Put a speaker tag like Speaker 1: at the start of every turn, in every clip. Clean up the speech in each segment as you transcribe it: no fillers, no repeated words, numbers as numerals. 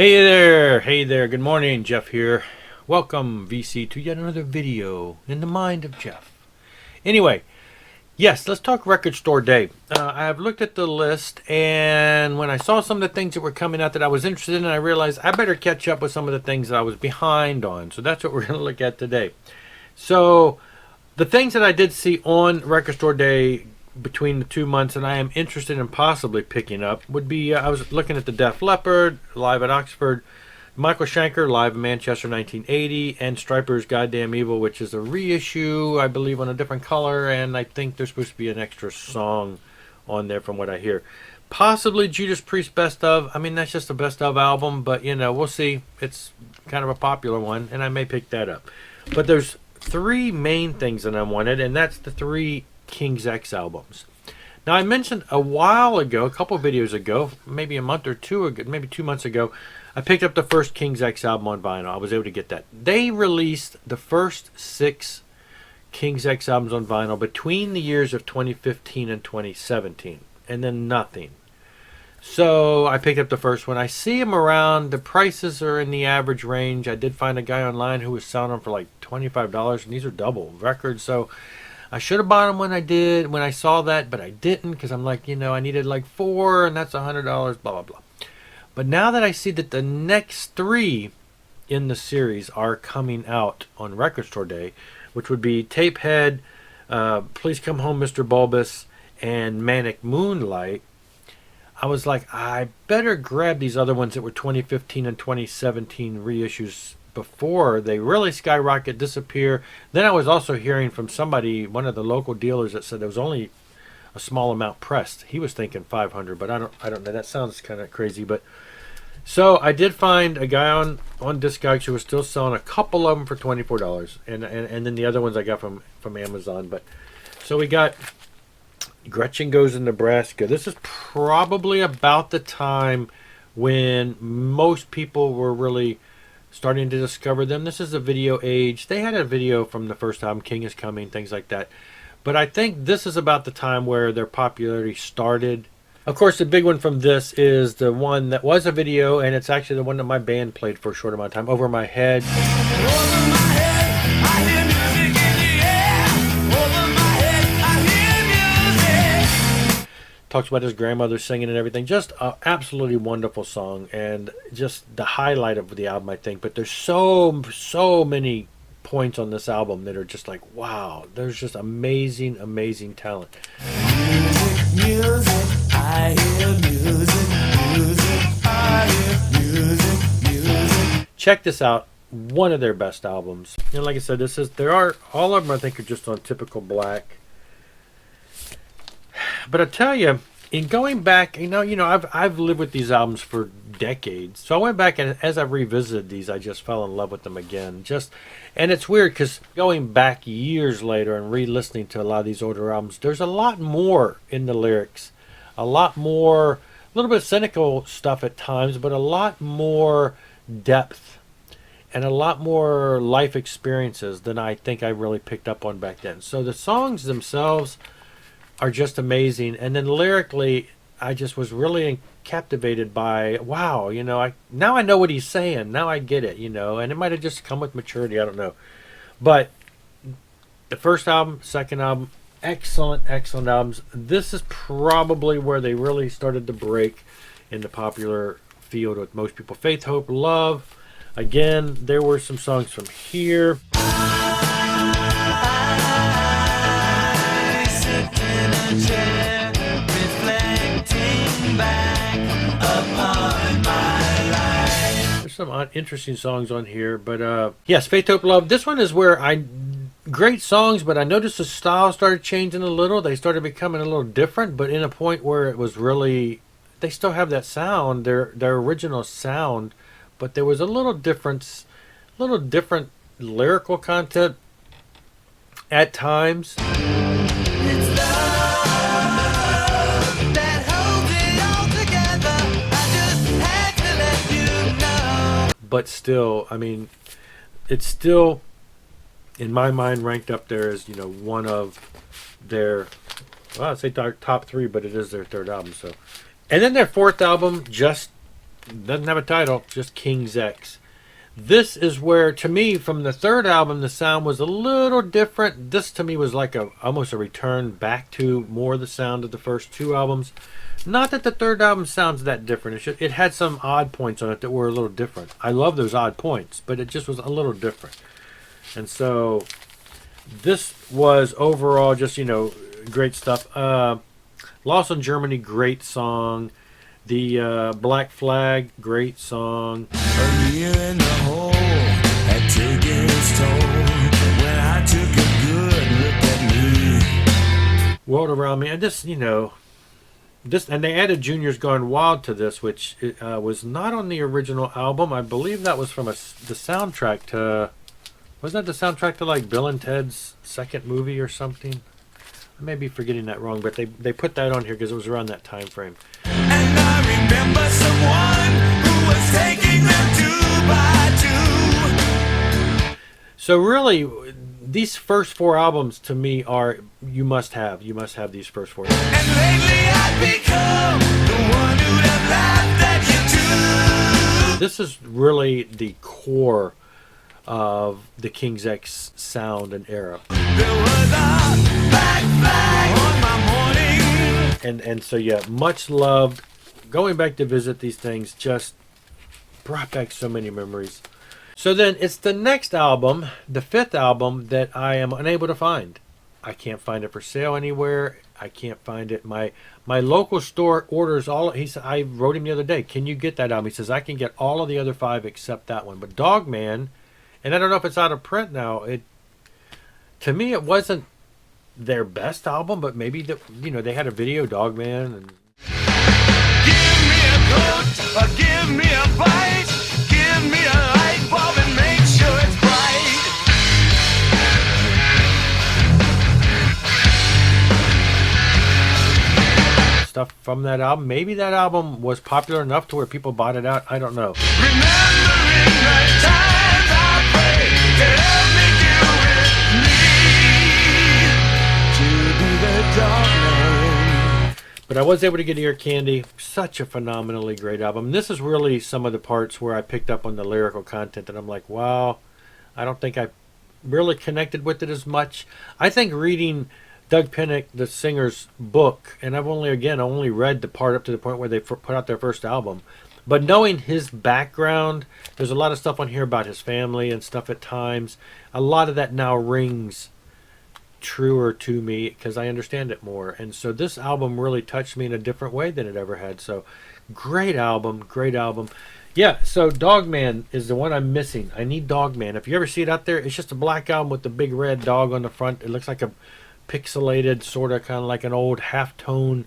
Speaker 1: Hey there, good morning, Jeff here. Welcome, VC, to yet another video in the mind of Jeff. Anyway, yes, let's talk record store day. I have looked at the list, and when I saw some of the things that were coming out that I was interested in, I realized I better catch up with some of the things that I was behind on. So that's what we're going to look at today. So the things that I did see on record store day between the 2 months and I am interested in possibly picking up would be I was looking at the Def Leppard live at Oxford, Michael Schenker live in Manchester 1980, and Stryper's Goddamn Evil, which is a reissue, I believe, on a different color, and I think there's supposed to be an extra song on there from what I hear. Possibly Judas Priest Best Of. I mean, that's just a Best Of album, but you know, we'll see. It's kind of a popular one, and I may pick that up. But there's three main things that I wanted, and that's the three King's X albums. Now, I mentioned a while ago, a couple of videos ago, maybe a month or two ago, maybe 2 months ago, I picked up the first King's X album on vinyl. I was able to get that. They released the first 6 King's X albums on vinyl between the years of 2015 and 2017, and then nothing. So I picked up the first one. I see them around. The prices are in the average range. I did find a guy online who was selling them for like $25, and these are double records. So I should have bought them when I saw that, but I didn't because I'm like, I needed like 4, and that's $100, blah, blah, blah. But now that I see that the next 3 in the series are coming out on Record Store Day, which would be Tapehead, Please Come Home, Mr. Bulbous, and Manic Moonlight, I was like, I better grab these other ones that were 2015 and 2017 reissues before they really skyrocket, disappear. Then I was also hearing from somebody, one of the local dealers, that said there was only a small amount pressed. He was thinking 500, but I don't know. That sounds kind of crazy. But so I did find a guy on Discogs who was still selling a couple of them for $24, and then the other ones I got from Amazon. But so we got Gretchen Goes in Nebraska. This is probably about the time when most people were really starting to discover them. This is a video age. They had a video from the first album, King is Coming, things like that. But I think this is about the time where their popularity started. Of course, the big one from this is the one that was a video, and it's actually the one that my band played for a short amount of time, Over My Head. Over my head, I hear music in the air. Over my head, I hear music. Talks about his grandmother singing and everything. Just an absolutely wonderful song, and just the highlight of the album, I think. But there's so many points on this album that are just like, wow, there's just amazing talent. Music, I hear music, I hear music. Check this out, one of their best albums. And like I said, all of them I think are just on typical black. But I tell you, in going back, I've lived with these albums for decades. So I went back, and as I revisited these, I just fell in love with them again. And it's weird because going back years later and re-listening to a lot of these older albums, there's a lot more in the lyrics, a lot more, a little bit cynical stuff at times, but a lot more depth and a lot more life experiences than I think I really picked up on back then. So the songs themselves are just amazing, and then lyrically I just was really captivated by, wow, now I know what he's saying, now I get it, and it might have just come with maturity, I don't know. But the first album, second album, excellent albums. This is probably where they really started to break in the popular field with most people. Faith, Hope, Love. Again, there were some songs from here. There's some interesting songs on here, but yes, Faith, Hope, Love. This one is where great songs, but I noticed the style started changing a little. They started becoming a little different, but in a point where it was really, they still have that sound, their original sound, but there was a little different lyrical content at times. But still, I mean, it's still, in my mind, ranked up there as, one of their, well, I'd say top 3, but it is their third album. So, and then their fourth album, Just Doesn't have a title, just King's X. This is where, to me, from the third album, the sound was a little different. This, to me, was like almost a return back to more the sound of the first two albums. Not that the third album sounds that different. It had some odd points on it that were a little different. I love those odd points, but it just was a little different. And so this was overall just, great stuff. Lost in Germany, great song. The Black Flag, great song.
Speaker 2: A year in the hole had taken its toll. When I took a good look at me.
Speaker 1: World Around Me. And this, this, and they added Junior's Gone Wild to this, which was not on the original album. I believe that was from the soundtrack to, wasn't that the soundtrack to like Bill and Ted's second movie or something? I may be forgetting that wrong, but they put that on here because it was around that time frame.
Speaker 2: And I remember someone who was taking them 2 by 2.
Speaker 1: So really, these first four albums to me are you must have these first four.
Speaker 2: And lately I've become the one who'd have laughed at you too.
Speaker 1: This is really the core of the King's X sound and era.
Speaker 2: There was a black flag on my morning.
Speaker 1: And so yeah, much loved. Going back to visit these things just brought back so many memories. So then it's the next album, the fifth album, that I am unable to find. I can't find it for sale anywhere. I can't find it. My local store orders all. He said, I wrote him the other day, can you get that album? He says, I can get all of the other 5 except that one. But Dogman, and I don't know if it's out of print now. To me, it wasn't their best album, but maybe they had a video, Dogman. And
Speaker 2: Give me a coat or give me a bite. Give me a light bulb and make sure it's bright.
Speaker 1: stuff from that album. Maybe that album was popular enough to where people bought it out. I don't know.
Speaker 2: Remembering the times I prayed to help me do with me. To be the darling.
Speaker 1: But I was able to get Ear Candy. Such a phenomenally great album. This is really some of the parts where I picked up on the lyrical content and I'm like, wow, I don't think I really connected with it as much. I think reading Doug Pinnick, the singer's book, and I've only read the part up to the point where they put out their first album. But knowing his background, there's a lot of stuff on here about his family and stuff at times. A lot of that now rings truer to me because I understand it more. And so this album really touched me in a different way than it ever had. So great album, great album. Yeah, so Dogman is the one I'm missing. I need Dogman. If you ever see it out there, it's just a black album with the big red dog on the front. It looks like a pixelated, sort of kind of like an old half-tone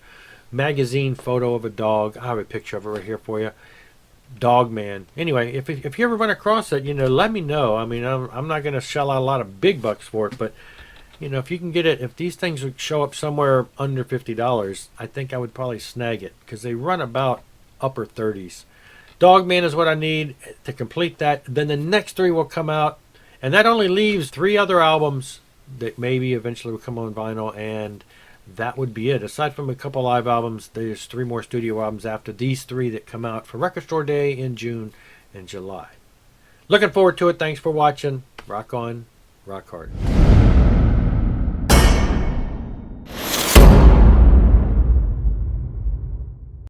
Speaker 1: magazine photo of a dog. I have a picture of it right here for you. Dogman. Anyway, if you ever run across it, let me know. I mean, I'm not going to shell out a lot of big bucks for it, but if you can get it, if these things would show up somewhere under $50, I think I would probably snag it because they run about upper 30s. Dogman is what I need to complete that. Then the next 3 will come out, and that only leaves 3 other albums that maybe eventually will come on vinyl, and that would be it. Aside from a couple live albums, there's 3 more studio albums after these 3 that come out for Record Store Day in June and July. Looking forward to it. Thanks for watching. Rock on, rock hard.